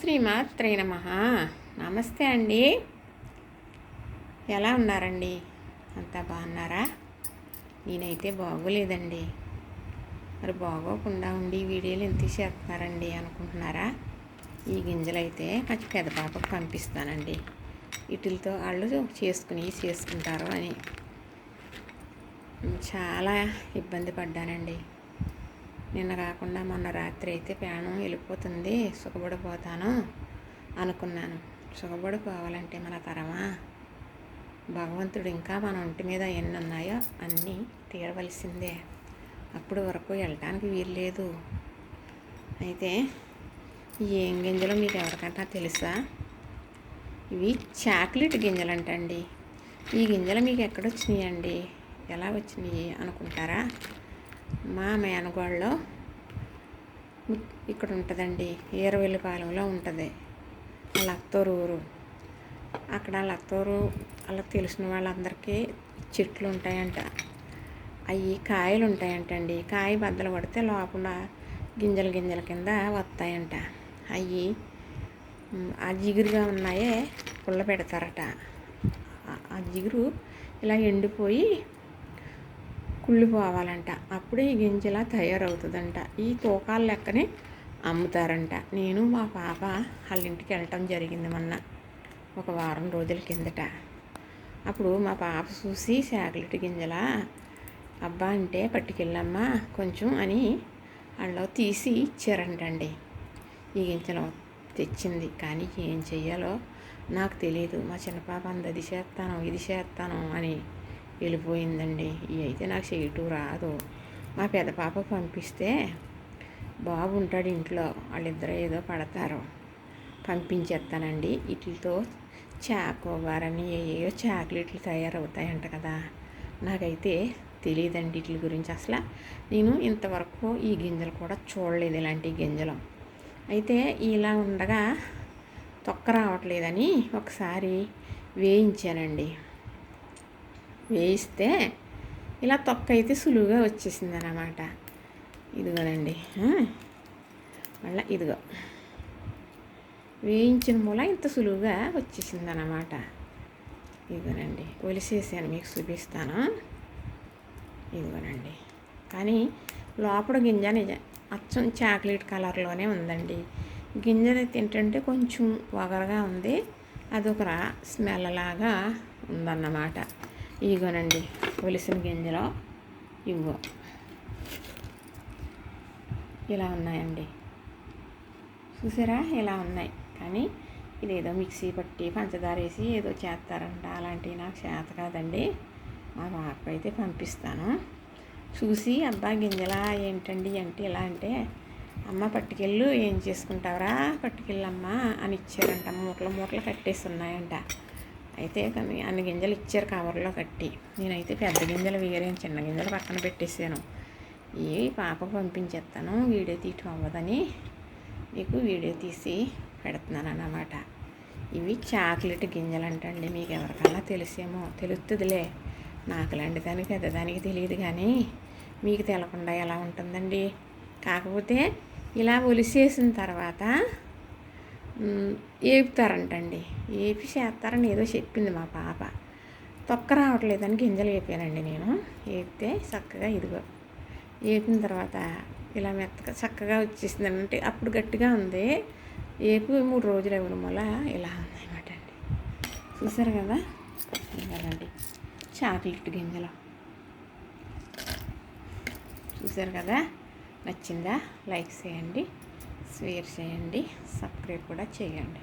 శ్రీమాత్రే నమః. నమస్తే అండి. ఎలా ఉన్నారండి? అంతా బాగున్నారా? నేనైతే బాగోలేదండి. మరి బాగోకుండా ఉండి వీడియోలు ఎంత చేస్తున్నారండి అనుకుంటున్నారా? ఈ గింజలైతే మా పెద్ద పాపకు పంపిస్తానండి. వీటితో వాళ్ళు చేసుకుంటారు అని చాలా ఇబ్బంది పడ్డానండి. నిన్న కాకుండా మొన్న రాత్రి అయితే ప్రాణం వెళ్ళిపోతుంది, సుఖపడిపోతాను అనుకున్నాను. సుఖపడిపోవాలంటే మన తరమా? భగవంతుడు ఇంకా మన ఒంటి మీద ఎన్ని ఉన్నాయో అన్నీ తీరవలసిందే. అప్పుడు వరకు వెళ్ళటానికి వీల్లేదు. అయితే ఏం గింజలు మీకు ఎవరికైనా తెలుసా? ఇవి చాక్లెట్ గింజలు అంటండి. ఈ గింజలు మీకు ఎక్కడొచ్చినాయండి, ఎలా వచ్చినాయి అనుకుంటారా? మా మేనగోళ్ళలో ఇక్కడ ఉంటుందండి, ఈరవెల్లిపాలెంలో ఉంటుంది లత్తూరు ఊరు. అక్కడ లత్తూరు అలా తెలిసిన వాళ్ళందరికీ చెట్లు ఉంటాయంట. అవి కాయలు ఉంటాయంటండి. కాయ బద్దలు పడితే లోపల గింజల కింద వస్తాయంట. అవి ఆ జిగురుగా ఉన్నాయే పుల్ల పెడతారట. ఆ జిగురు ఇలా ఎండిపోయి కుళ్ళిపోవాలంట. అప్పుడే ఈ గింజలా తయారవుతుందంట. ఈ తూకాల లెక్కనే అమ్ముతారంట. నేను మా పాప వాళ్ళ ఇంటికి వెళ్ళటం జరిగింది మొన్న, ఒక వారం రోజుల కిందట. అప్పుడు మా పాప చూసి చాక్లెట్ గింజలా అబ్బా అంటే పట్టుకెళ్ళమ్మా కొంచెం అని వాళ్ళు తీసి ఇచ్చారంటండి. ఈ గింజలు తెచ్చింది. కానీ ఏం చెయ్యాలో నాకు తెలియదు. మా చిన్న పాప అది చేస్తాను ఇది చేస్తాను అని వెళ్ళిపోయిందండి. ఇవి అయితే నాకు చేయటం రాదు. మా పెద్ద పాప పంపిస్తే బాబు ఉంటాడు ఇంట్లో, వాళ్ళిద్దరూ ఏదో పడతారు, పంపించేస్తానండి. వీటితో చాకోబారని ఏయో చాక్లెట్లు తయారవుతాయంట కదా. నాకైతే తెలియదండి వీటి గురించి అసలు. నేను ఇంతవరకు ఈ గింజలు కూడా చూడలేదు, ఇలాంటి గింజలు. అయితే ఇలా ఉండగా తొక్క రావట్లేదని ఒకసారి వేయించానండి. వేయిస్తే ఇలా తొక్క అయితే సులువుగా వచ్చేసింది అన్నమాట. ఇదిగోనండి, మళ్ళీ ఇదిగో వేయించిన మూల ఇంత సులువుగా వచ్చేసింది అన్నమాట. ఇదిగోనండి ఒలిసేసాను, మీకు చూపిస్తాను. ఇదిగోనండి. కానీ లోపల గింజ అచ్చం చాక్లెట్ కలర్లోనే ఉందండి. గింజ తింటుంటే కొంచెం వగరగా ఉంది, అదొక స్మెల్ లాగా ఉందన్నమాట. ఇదిగోనండి ఒలిసిన గింజలో ఇగో ఇలా ఉన్నాయండి. చూసారా ఇలా ఉన్నాయి. కానీ ఇదేదో మిక్సీ పట్టి పంచదార వేసి ఏదో చేస్తారంట. అలాంటివి నాకు చేత కాదండి. మా పాప అయితే పంపిస్తాను. చూసి అబ్బా గింజలా ఏంటండి అంటే ఇలా అంటే, అమ్మ పట్టుకెళ్ళు ఏం చేసుకుంటావరా పట్టుకెళ్ళమ్మా అని ఇచ్చారంట. మూటలు కట్టేసి ఉన్నాయంట. అయితే అన్ని గింజలు ఇచ్చారు కవర్లో కట్టి. నేనైతే పెద్ద గింజలు వేరే చిన్న గింజలు పక్కన పెట్టేసాను. ఏ పాప పంపించేస్తాను, వీడియో తీయటం అవ్వదని మీకు వీడియో తీసి పెడుతున్నాను అన్నమాట. ఇవి చాక్లెట్ గింజలు అంటండి. మీకు ఎవరికన్నా తెలిసేమో, తెలుస్తుందిలే. నాకు లాంటి దానికి పెద్దదానికి తెలియదు, కానీ మీకు తెలకుండా ఎలా ఉంటుందండి. కాకపోతే ఇలా ఒలిసేసిన తర్వాత ఏపుతారంటండి. ఏపి చేస్తారని ఏదో చెప్పింది మా పాప. తొక్క రావట్లేదని గింజలు వేపానండి నేను. వేపితే చక్కగా ఇదిగో వేపిన తర్వాత ఇలా మెత్తగా చక్కగా వచ్చేసింది. అంటే అప్పుడు గట్టిగా ఉంది, ఏపి 3 రోజులు ఇవ్వడం వల్ల ఇలా ఉందన్నమాట అండి. చూసారు కదా, ఇవ్వాలండి చాక్లెట్ గింజలు. చూసారు కదా, నచ్చిందా? లైక్ చేయండి, షేర్ చేయండి, సబ్స్క్రైబ్ కూడా చేయండి.